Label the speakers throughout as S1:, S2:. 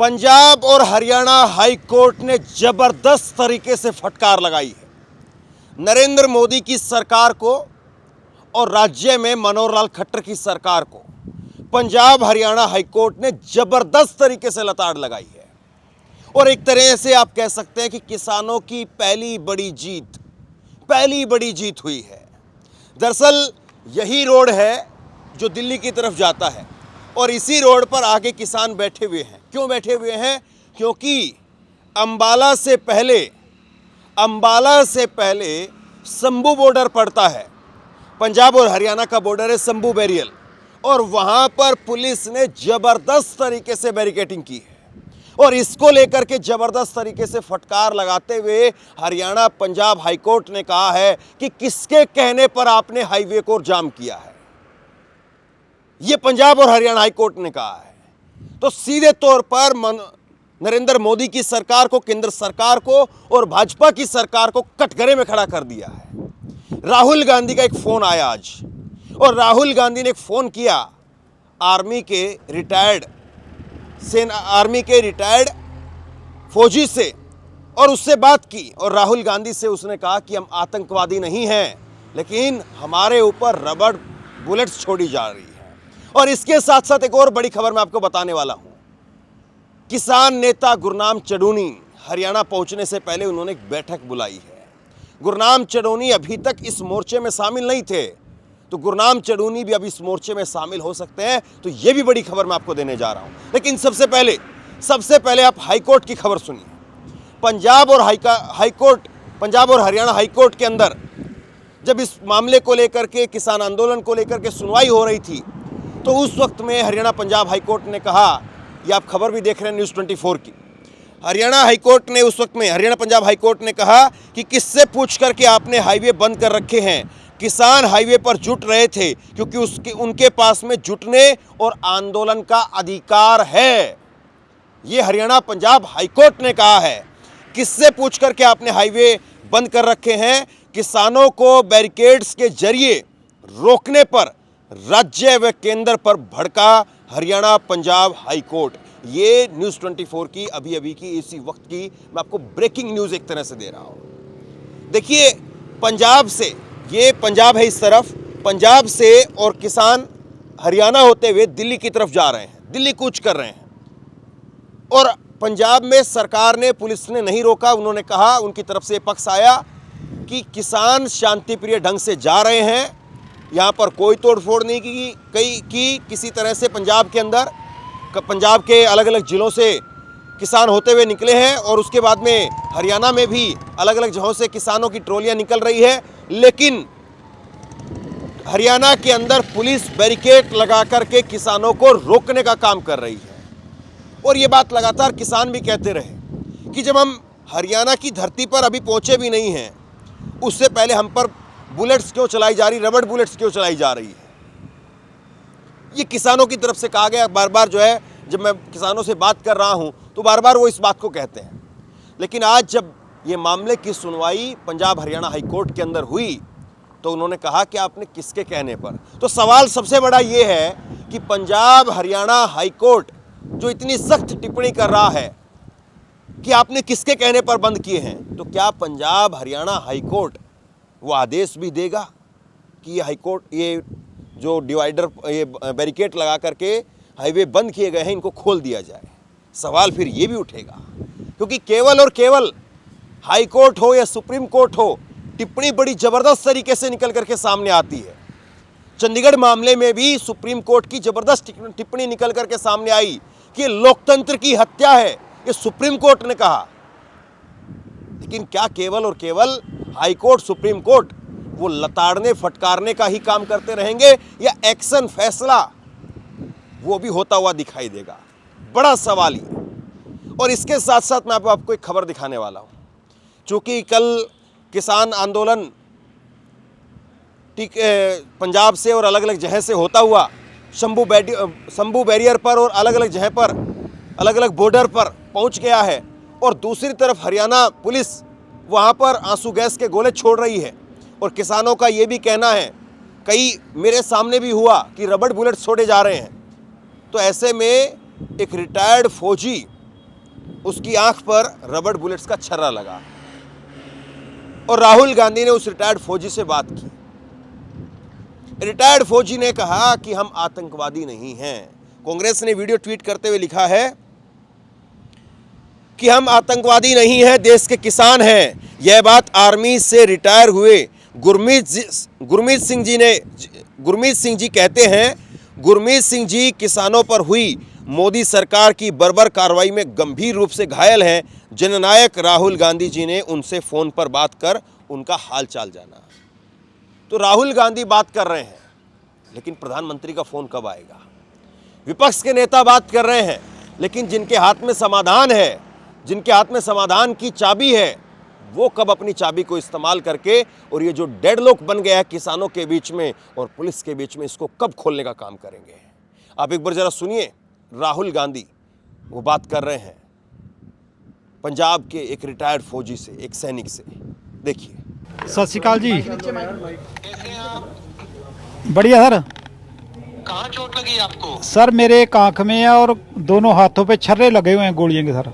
S1: पंजाब और Haryana high court ने जबरदस्त तरीके से फटकार लगाई है नरेंद्र मोदी की सरकार को और राज्य में मनोहर लाल खट्टर की सरकार को। पंजाब हरियाणा हाई कोर्ट ने जबरदस्त तरीके से लताड़ लगाई है और एक तरह से आप कह सकते हैं कि किसानों की पहली बड़ी जीत हुई है। दरअसल यही रोड है जो दिल्ली की तरफ जाता है और इसी रोड पर आगे किसान बैठे हुए हैं। क्यों बैठे हुए हैं? क्योंकि अंबाला से पहले शंभू बॉर्डर पड़ता है। पंजाब और हरियाणा का बॉर्डर है शंभू बैरियल और वहां पर पुलिस ने जबरदस्त तरीके से बैरिकेडिंग की है और इसको लेकर के जबरदस्त तरीके से फटकार लगाते हुए हरियाणा पंजाब हाईकोर्ट ने कहा है कि किसके कहने पर आपने हाईवे को जाम किया है। यह पंजाब और हरियाणा हाईकोर्ट ने कहा है। तो सीधे तौर पर नरेंद्र मोदी की सरकार को, केंद्र सरकार को और भाजपा की सरकार को कटघरे में खड़ा कर दिया है। राहुल गांधी का एक फोन आया आज और राहुल गांधी ने एक फोन किया आर्मी के रिटायर्ड फौजी से और उससे बात की और राहुल गांधी से उसने कहा कि हम आतंकवादी नहीं हैं, लेकिन हमारे ऊपर रबड़ बुलेट्स छोड़ी जा रही है। और इसके साथ साथ एक और बड़ी खबर मैं आपको बताने वाला हूं। किसान नेता गुरनाम चढ़ूनी हरियाणा पहुंचने से पहले उन्होंने एक बैठक बुलाई है। गुरनाम चढ़ूनी अभी तक इस मोर्चे में शामिल नहीं थे, तो गुरनाम चढ़ूनी भी अब इस मोर्चे में शामिल हो सकते हैं। तो यह भी बड़ी खबर मैं आपको देने जा रहा हूं। लेकिन सबसे पहले आप हाईकोर्ट की खबर सुनिए। पंजाब और हरियाणा हाईकोर्ट के अंदर जब इस मामले को लेकर के, किसान आंदोलन को लेकर के सुनवाई हो रही थी, तो उस वक्त में हरियाणा पंजाब हाईकोर्ट ने कहा, ये आप खबर भी देख रहे हैं न्यूज़ 24 की, हरियाणा पंजाब हाईकोर्ट ने कहा कि किससे पूछ करके आपने हाईवे बंद कर रखे हैं। किसान हाईवे पर जुट रहे थे क्योंकि उनके पास में जुटने और आंदोलन का अधिकार है। ये हरियाणा पंजाब हाईकोर्ट ने कहा है। किससे पूछ करके आपने हाईवे बंद कर रखे हैं? किसानों को बैरिकेड्स के जरिए रोकने पर राज्य व केंद्र पर भड़का हरियाणा पंजाब हाईकोर्ट। ये न्यूज़ 24 की अभी की इसी वक्त की मैं आपको ब्रेकिंग न्यूज़ एक तरह से दे रहा हूं। देखिए, पंजाब है इस तरफ, पंजाब से और किसान हरियाणा होते हुए दिल्ली की तरफ जा रहे हैं, दिल्ली कूच कर रहे हैं। और पंजाब में सरकार ने, पुलिस ने नहीं रोका। उन्होंने कहा, उनकी तरफ से पक्ष आया कि किसान शांतिप्रिय ढंग से जा रहे हैं, यहाँ पर कोई तोड़फोड़ नहीं की किसी तरह से। पंजाब के अलग अलग ज़िलों से किसान होते हुए निकले हैं और उसके बाद में हरियाणा में भी अलग अलग जगहों से किसानों की ट्रॉलियाँ निकल रही है। लेकिन हरियाणा के अंदर पुलिस बैरिकेड लगा करके किसानों को रोकने का काम कर रही है। और ये बात लगातार किसान भी कहते रहे कि जब हम हरियाणा की धरती पर अभी पहुँचे भी नहीं हैं, उससे पहले हम पर बुलेट्स क्यों चलाई जा रही, रबड़ बुलेट्स क्यों चलाई जा रही है। ये किसानों की तरफ से कहा गया। बार बार जो है, जब मैं किसानों से बात कर रहा हूं तो बार बार वो इस बात को कहते हैं। लेकिन आज जब ये मामले की सुनवाई पंजाब हरियाणा हाईकोर्ट के अंदर हुई तो उन्होंने कहा कि आपने किसके कहने पर। तो सवाल सबसे बड़ा ये है कि पंजाब हरियाणा हाईकोर्ट जो इतनी सख्त टिप्पणी कर रहा है कि आपने किसके कहने पर बंद किए हैं, तो क्या पंजाब हरियाणा हाईकोर्ट वो आदेश भी देगा कि ये जो डिवाइडर, ये बैरिकेड लगा करके हाईवे बंद किए गए हैं, इनको खोल दिया जाए? सवाल फिर ये भी उठेगा, क्योंकि केवल और केवल हाई कोर्ट हो या सुप्रीम कोर्ट हो, टिप्पणी बड़ी जबरदस्त तरीके से निकल करके सामने आती है। चंडीगढ़ मामले में भी सुप्रीम कोर्ट की जबरदस्त टिप्पणी निकल करके सामने आई कि लोकतंत्र की हत्या है, ये सुप्रीम कोर्ट ने कहा। लेकिन क्या केवल और केवल हाई कोर्ट, सुप्रीम कोर्ट वो लताड़ने फटकारने का ही काम करते रहेंगे या एक्शन, फैसला वो भी होता हुआ दिखाई देगा? बड़ा सवाल ही। और इसके साथ साथ मैं आपको एक खबर दिखाने वाला हूं। चूंकि कल किसान आंदोलन पंजाब से और अलग अलग जगह से होता हुआ शंभू बैरियर पर और अलग अलग जगह पर, अलग अलग बॉर्डर पर पहुंच गया है और दूसरी तरफ हरियाणा पुलिस वहां पर आंसू गैस के गोले छोड़ रही है। और किसानों का ये भी कहना है, कई मेरे सामने भी हुआ कि रबड़ बुलेट छोड़े जा रहे हैं। तो ऐसे में एक रिटायर्ड फौजी उसकी आंख पर रबड़ बुलेट्स का छर्रा लगा और राहुल गांधी ने उस रिटायर्ड फौजी से बात की। रिटायर्ड फौजी ने कहा कि हम आतंकवादी नहीं हैं। कांग्रेस ने वीडियो ट्वीट करते हुए लिखा है कि हम आतंकवादी नहीं हैं, देश के किसान हैं। यह बात आर्मी से रिटायर हुए गुरमीत सिंह जी कहते हैं। गुरमीत सिंह जी किसानों पर हुई मोदी सरकार की बर्बर कार्रवाई में गंभीर रूप से घायल हैं। जननायक राहुल गांधी जी ने उनसे फोन पर बात कर उनका हालचाल जाना। तो राहुल गांधी बात कर रहे हैं, लेकिन प्रधानमंत्री का फोन कब आएगा? विपक्ष के नेता बात कर रहे हैं, लेकिन जिनके हाथ में समाधान है, जिनके हाथ में समाधान की चाबी है, वो कब अपनी चाबी को इस्तेमाल करके और ये जो डेडलॉक बन गया है किसानों के बीच में और पुलिस के बीच में, इसको कब खोलने का काम करेंगे? आप एक बार जरा सुनिए राहुल गांधी, वो बात कर रहे हैं पंजाब के एक रिटायर्ड फौजी से, एक सैनिक से। देखिए।
S2: सत श्री अकाल जी। बढ़िया सर।
S3: कहाँ चोट लगी आपको?
S2: सर मेरे एक आंख में है और दोनों हाथों पे छर्रे लगे हुए हैं गोलियों के सर।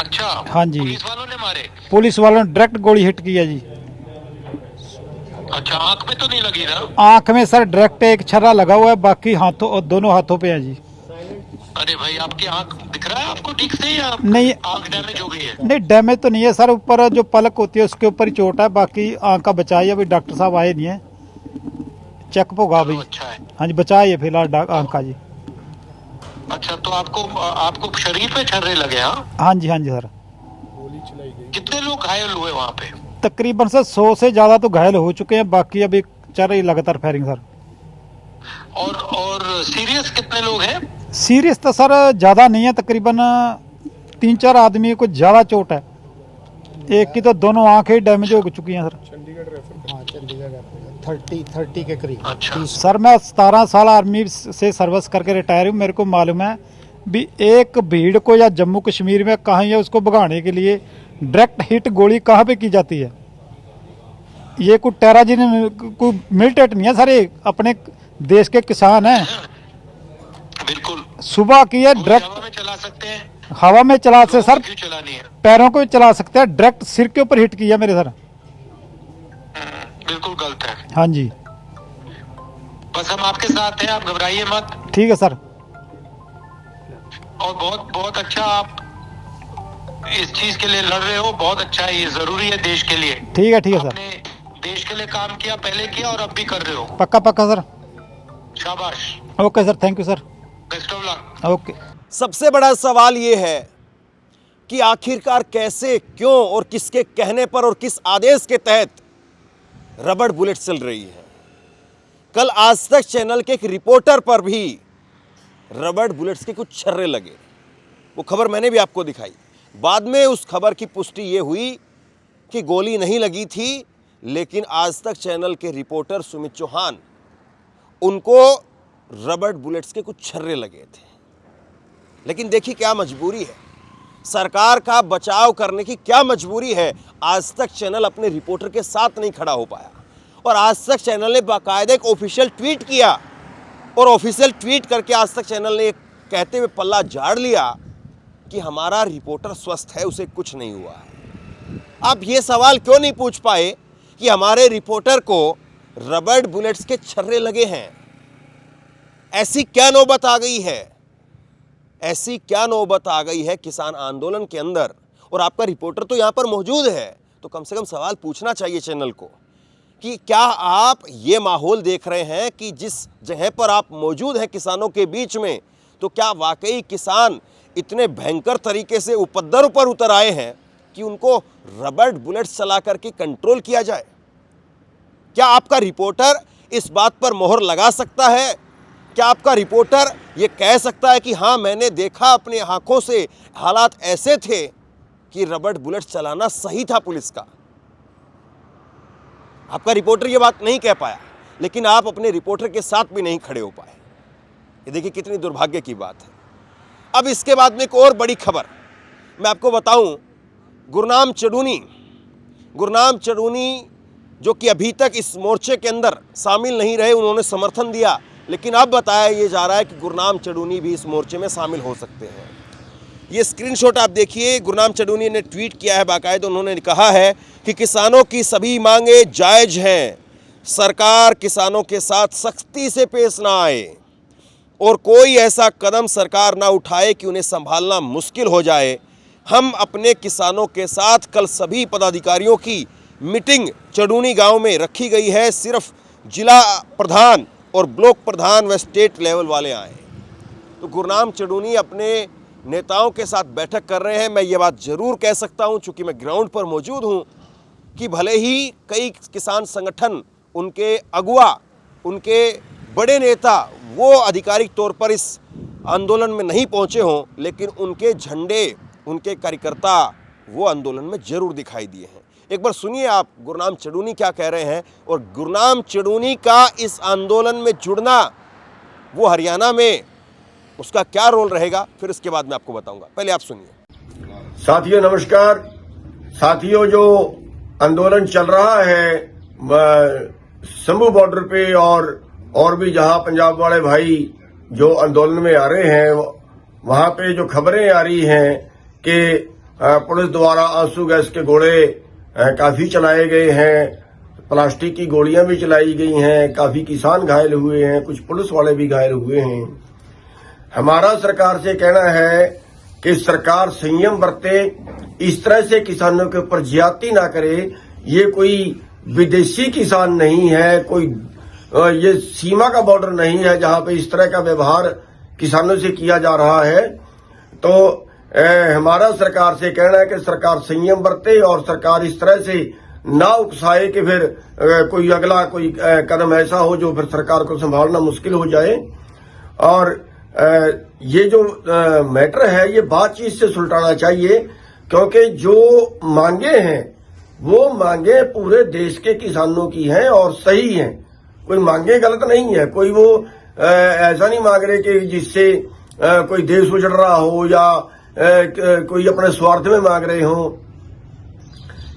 S3: अच्छा।
S2: हाँ जी।
S3: पुलिस वालों ने मारे?
S2: पुलिस वालों ने डायरेक्ट गोली हिट की है जी।
S3: अच्छा, आंख में तो नहीं लगी ना?
S2: आंख में सर डायरेक्ट एक छर्रा लगा हुआ है, बाकी हाथों और दोनों हाथों पे है जी।
S3: अरे भाई, आपकी आंख दिख रहा है आपको ठीक से या
S2: नहीं,
S3: आंख डैमेज हो गई है?
S2: नहीं डैमेज तो नहीं है सर, ऊपर जो पलक होती है उसके ऊपर ही चोट है, बाकी आंख का बचाव है। अभी डॉक्टर साहब आए नहीं है, चेकअप होगा अभी।
S3: अच्छा है।
S2: हाँ जी, बचाव है फिलहाल आंख का जी।
S3: अच्छा, तो आपको शरीर पे छर्रे लगे?
S2: हाँ जी, हाँ जी सर।
S3: कितने लोग घायल हुए वहाँ पे?
S2: तकरीबन सर 100 से ज्यादा तो घायल हो चुके हैं, बाकी अभी चल रही लगातार फायरिंग सर।
S3: और सीरियस कितने लोग हैं?
S2: सीरियस तो सर ज्यादा नहीं है, तकरीबन 3-4 आदमी को ज्यादा चोट है। एक की तो दोनों आंखें डैमेज हो चुकी हैं सर।
S4: चंडीगढ़ 30 के करीब।
S3: अच्छा।
S2: सर मैं 17 साल आर्मी से सर्विस करके रिटायर हूँ। मेरे को मालूम है भी एक भीड़ को या जम्मू कश्मीर में कहाँ है उसको भगाने के लिए डायरेक्ट हिट गोली कहाँ पे की जाती है। ये कोई टेररिज्म कोई मिलिटेंट नहीं है सर, ये अपने देश के किसान हैं।
S3: बिल्कुल।
S2: सुबह की है डायरेक्ट
S3: हवा में चला सकते हैं?
S2: हवा में चला से सर,
S3: क्यों चलानी है?
S2: पैरों को चला सकते हैं। डायरेक्ट सिर के ऊपर हिट किया मेरे सर।
S3: बिल्कुल गलत है।
S2: हाँ जी।
S3: बस हम आपके साथ हैं, आप घबराइए मत।
S2: ठीक है सर।
S3: और बहुत बहुत अच्छा आप इस चीज के लिए लड़ रहे हो, बहुत अच्छा है, ये जरूरी है देश के लिए।
S2: ठीक है, ठीक है सर।
S3: आपने देश के लिए काम किया, पहले किया और अब भी कर रहे हो।
S2: पक्का पक्का सर।
S3: शाबाश।
S2: Okay sir, thank you sir.
S3: Best of luck.
S2: Okay.
S1: सबसे बड़ा सवाल ये है कि आखिरकार कैसे, क्यों और किसके कहने पर और किस आदेश के तहत रबड़ बुलेट चल रही है। कल आज तक चैनल के एक रिपोर्टर पर भी रबड़ बुलेट्स के कुछ छर्रे लगे। वो खबर मैंने भी आपको दिखाई। बाद में उस खबर की पुष्टि ये हुई कि गोली नहीं लगी थी, लेकिन आज तक चैनल के रिपोर्टर सुमित चौहान, उनको रबड़ बुलेट्स के कुछ छर्रे लगे थे। लेकिन देखिए क्या मजबूरी है, सरकार का बचाव करने की क्या मजबूरी है। आज तक चैनल अपने रिपोर्टर के साथ नहीं खड़ा हो पाया और आज तक चैनल ने बाकायदा एक ऑफिशियल ट्वीट किया और ऑफिशियल ट्वीट करके आज तक चैनल ने कहते हुए पल्ला झाड़ लिया कि हमारा रिपोर्टर स्वस्थ है, उसे कुछ नहीं हुआ है। आप ये सवाल क्यों नहीं पूछ पाए कि हमारे रिपोर्टर को रबड़ बुलेट्स के छर्रे लगे हैं? ऐसी क्या नौबत आ गई है, ऐसी क्या नौबत आ गई है किसान आंदोलन के अंदर? और आपका रिपोर्टर तो यहाँ पर मौजूद है, तो कम से कम सवाल पूछना चाहिए चैनल को कि क्या आप ये माहौल देख रहे हैं कि जिस जगह पर आप मौजूद हैं किसानों के बीच में, तो क्या वाकई किसान इतने भयंकर तरीके से उपद्रव पर उतर आए हैं कि उनको रबड़ बुलेट्स चला करके कंट्रोल किया जाए? क्या आपका रिपोर्टर इस बात पर मोहर लगा सकता है? क्या आपका रिपोर्टर ये कह सकता है कि हाँ, मैंने देखा अपने आंखों से, हालात ऐसे थे कि रबड़ बुलेट्स चलाना सही था पुलिस का? आपका रिपोर्टर ये बात नहीं कह पाया, लेकिन आप अपने रिपोर्टर के साथ भी नहीं खड़े हो पाए। ये देखिए कितनी दुर्भाग्य की बात है। अब इसके बाद में एक और बड़ी खबर मैं आपको बताऊं। गुरनाम चढ़ूनी जो कि अभी तक इस मोर्चे के अंदर शामिल नहीं रहे, उन्होंने समर्थन दिया, लेकिन अब बताया ये जा रहा है कि गुरनाम चढ़ूनी भी इस मोर्चे में शामिल हो सकते हैं। ये स्क्रीनशॉट आप देखिए, गुरनाम चडूनी ने ट्वीट किया है बाकायदा। उन्होंने कहा है कि किसानों की सभी मांगे जायज़ हैं, सरकार किसानों के साथ सख्ती से पेश ना आए और कोई ऐसा कदम सरकार ना उठाए कि उन्हें संभालना मुश्किल हो जाए। हम अपने किसानों के साथ कल सभी पदाधिकारियों की मीटिंग चडूनी गांव में रखी गई है, सिर्फ जिला प्रधान और ब्लॉक प्रधान व स्टेट लेवल वाले आए। तो गुरनाम चडूनी अपने नेताओं के साथ बैठक कर रहे हैं। मैं ये बात ज़रूर कह सकता हूं, चूँकि मैं ग्राउंड पर मौजूद हूं, कि भले ही कई किसान संगठन, उनके अगुवा, उनके बड़े नेता वो आधिकारिक तौर पर इस आंदोलन में नहीं पहुंचे हों, लेकिन उनके झंडे, उनके कार्यकर्ता वो आंदोलन में ज़रूर दिखाई दिए हैं। एक बार सुनिए आप गुरनाम चडूनी क्या कह रहे हैं, और गुरनाम चडूनी का इस आंदोलन में जुड़ना, वो हरियाणा में उसका क्या रोल रहेगा, फिर इसके बाद मैं आपको बताऊंगा। पहले आप सुनिए।
S4: साथियों नमस्कार। साथियों, जो आंदोलन चल रहा है शंभू बॉर्डर पे और भी जहां पंजाब वाले भाई जो आंदोलन में आ रहे हैं, वहां पे जो खबरें आ रही हैं कि पुलिस द्वारा आंसू गैस के गोले काफी चलाए गए हैं, प्लास्टिक की गोलियां भी चलाई गई हैं, काफी किसान घायल हुए हैं, कुछ पुलिस वाले भी घायल हुए हैं। हमारा सरकार से कहना है कि सरकार संयम बरते, इस तरह से किसानों के ऊपर ज्यादती ना करे। ये कोई विदेशी किसान नहीं है, कोई ये सीमा का बॉर्डर नहीं है जहां पे इस तरह का व्यवहार किसानों से किया जा रहा है। तो हमारा सरकार से कहना है कि सरकार संयम बरते और सरकार इस तरह से ना उकसाए कि फिर कोई अगला कोई कदम ऐसा हो जो फिर सरकार को संभालना मुश्किल हो जाए। और ये जो मैटर है ये बातचीत से सुलझाना चाहिए, क्योंकि जो मांगे हैं वो मांगे पूरे देश के किसानों की हैं और सही हैं। कोई मांगे गलत नहीं है, कोई वो ऐसा नहीं मांग रहे कि जिससे कोई देश उजड़ रहा हो या कोई अपने स्वार्थ में मांग रहे हो।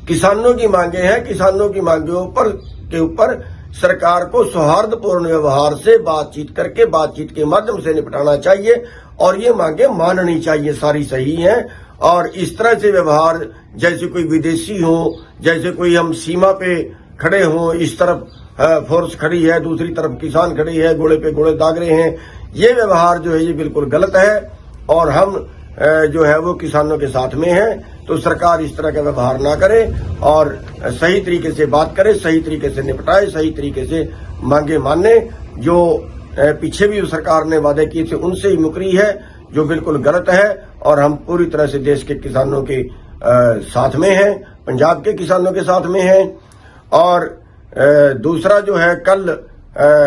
S4: किसानों की मांगे हैं, किसानों की मांगों के ऊपर सरकार को सौहार्दपूर्ण व्यवहार से बातचीत करके बातचीत के माध्यम से निपटाना चाहिए और ये मांगे माननी चाहिए, सारी सही हैं। और इस तरह से व्यवहार जैसे कोई विदेशी हो, जैसे कोई हम सीमा पे खड़े हों, इस तरफ फोर्स खड़ी है, दूसरी तरफ किसान खड़ी है, गोले पे गोले दाग रहे हैं, ये व्यवहार जो है ये बिल्कुल गलत है और हम जो है वो किसानों के साथ में हैं। तो सरकार इस तरह का व्यवहार ना करे और सही तरीके से बात करे, सही तरीके से निपटाए, सही तरीके से मांगे माने। जो पीछे भी सरकार ने वादे किए थे उनसे ही मुकरी है, जो बिल्कुल गलत है। और हम पूरी तरह से देश के किसानों के साथ में हैं, पंजाब के किसानों के साथ में हैं। और दूसरा जो है, कल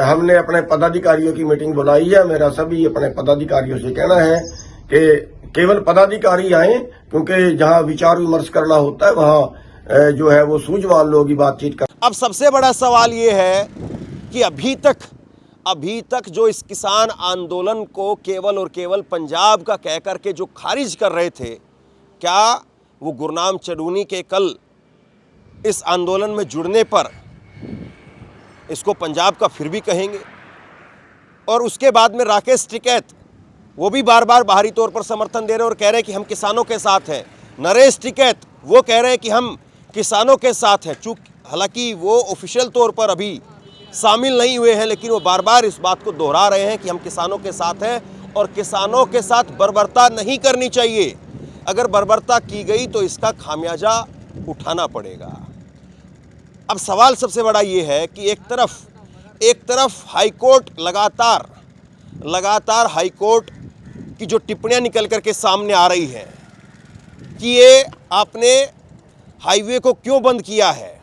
S4: हमने अपने पदाधिकारियों की मीटिंग बुलाई है। मेरा सभी अपने पदाधिकारियों से कहना है कि केवल पदाधिकारी आए, क्योंकि जहां विचार विमर्श करना होता है वहां जो है वो सूझवान लोग ही बातचीत कर।
S1: अब सबसे बड़ा सवाल ये है कि अभी तक जो इस किसान आंदोलन को केवल और केवल पंजाब का कह करके जो खारिज कर रहे थे, क्या वो गुरनाम चडूनी के कल इस आंदोलन में जुड़ने पर इसको पंजाब का फिर भी कहेंगे? और उसके बाद में राकेश टिकैत, वो भी बार बार बाहरी तौर पर समर्थन दे रहे हैं और कह रहे हैं कि हम किसानों के साथ हैं। नरेश टिकैत वो कह रहे हैं कि हम किसानों के साथ हैं। चूँकि हालांकि वो ऑफिशियल तौर पर अभी शामिल नहीं हुए हैं, लेकिन वो बार बार इस बात को दोहरा रहे हैं कि हम किसानों के साथ हैं और किसानों के साथ बर्बरता नहीं करनी चाहिए। अगर बर्बरता की गई तो इसका खामियाजा उठाना पड़ेगा। अब सवाल सबसे बड़ा ये है कि एक तरफ हाईकोर्ट लगातार हाईकोर्ट की जो टिप्पणियां निकल करके सामने आ रही है कि ये आपने हाईवे को क्यों बंद किया है,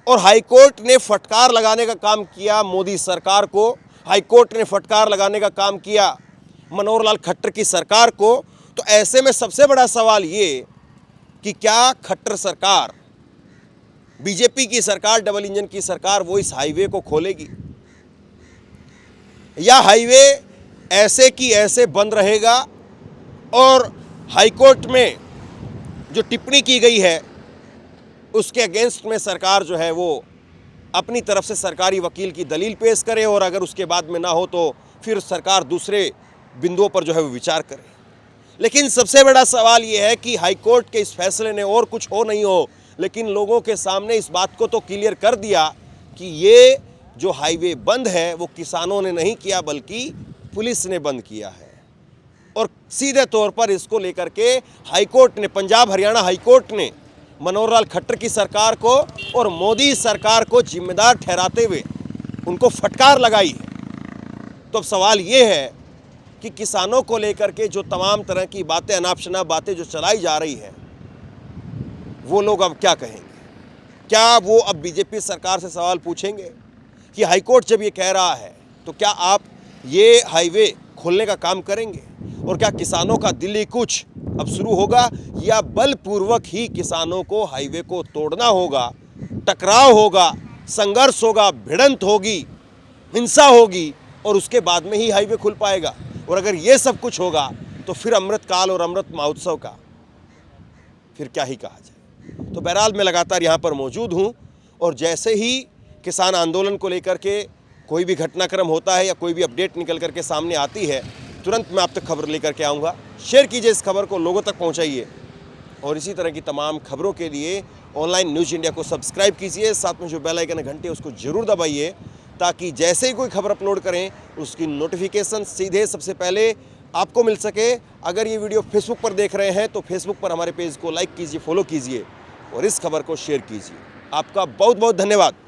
S1: और हाईकोर्ट ने फटकार लगाने का काम किया मोदी सरकार को, हाईकोर्ट ने फटकार लगाने का काम किया मनोहर लाल खट्टर की सरकार को। तो ऐसे में सबसे बड़ा सवाल ये कि क्या खट्टर सरकार, बीजेपी की सरकार, डबल इंजन की सरकार, वो इस हाईवे को खोलेगी या हाईवे ऐसे की ऐसे बंद रहेगा और हाईकोर्ट में जो टिप्पणी की गई है उसके अगेंस्ट में सरकार जो है वो अपनी तरफ से सरकारी वकील की दलील पेश करे, और अगर उसके बाद में ना हो तो फिर सरकार दूसरे बिंदुओं पर जो है वो विचार करे। लेकिन सबसे बड़ा सवाल यह है कि हाईकोर्ट के इस फैसले ने और कुछ हो नहीं हो, लेकिन लोगों के सामने इस बात को तो क्लियर कर दिया कि ये जो हाईवे बंद है वो किसानों ने नहीं किया बल्कि पुलिस ने बंद किया है। और सीधे तौर पर इसको लेकर के हाईकोर्ट ने, पंजाब हरियाणा हाईकोर्ट ने मनोहर लाल खट्टर की सरकार को और मोदी सरकार को जिम्मेदार ठहराते हुए उनको फटकार लगाई है। तो अब सवाल ये है कि किसानों को लेकर के जो तमाम तरह की बातें, अनाप शनाप बातें जो चलाई जा रही है, वो लोग अब क्या कहेंगे? क्या वो अब बीजेपी सरकार से सवाल पूछेंगे कि हाईकोर्ट जब ये कह रहा है तो क्या आप ये हाईवे खोलने का काम करेंगे? और क्या किसानों का दिल्ली कूच अब शुरू होगा या बलपूर्वक ही किसानों को हाईवे को तोड़ना होगा, टकराव होगा, संघर्ष होगा, भिड़ंत होगी, हिंसा होगी और उसके बाद में ही हाईवे खुल पाएगा? और अगर ये सब कुछ होगा तो फिर अमृत काल और अमृत महोत्सव का फिर क्या ही कहा जाए। तो बहरहाल मैं लगातार यहाँ पर मौजूद हूँ और जैसे ही किसान आंदोलन को लेकर के कोई भी घटनाक्रम होता है या कोई भी अपडेट निकल करके सामने आती है, तुरंत मैं आप तक खबर लेकर के आऊँगा। शेयर कीजिए इस खबर को, लोगों तक पहुँचाइए और इसी तरह की तमाम खबरों के लिए ऑनलाइन न्यूज़ इंडिया को सब्सक्राइब कीजिए। साथ में जो बेल आइकन है घंटे उसको ज़रूर दबाइए ताकि जैसे ही कोई खबर अपलोड करें उसकी नोटिफिकेशन सीधे सबसे पहले आपको मिल सके। अगर ये वीडियो फेसबुक पर देख रहे हैं तो फेसबुक पर हमारे पेज को लाइक कीजिए, फॉलो कीजिए और इस खबर को शेयर कीजिए। आपका बहुत बहुत धन्यवाद।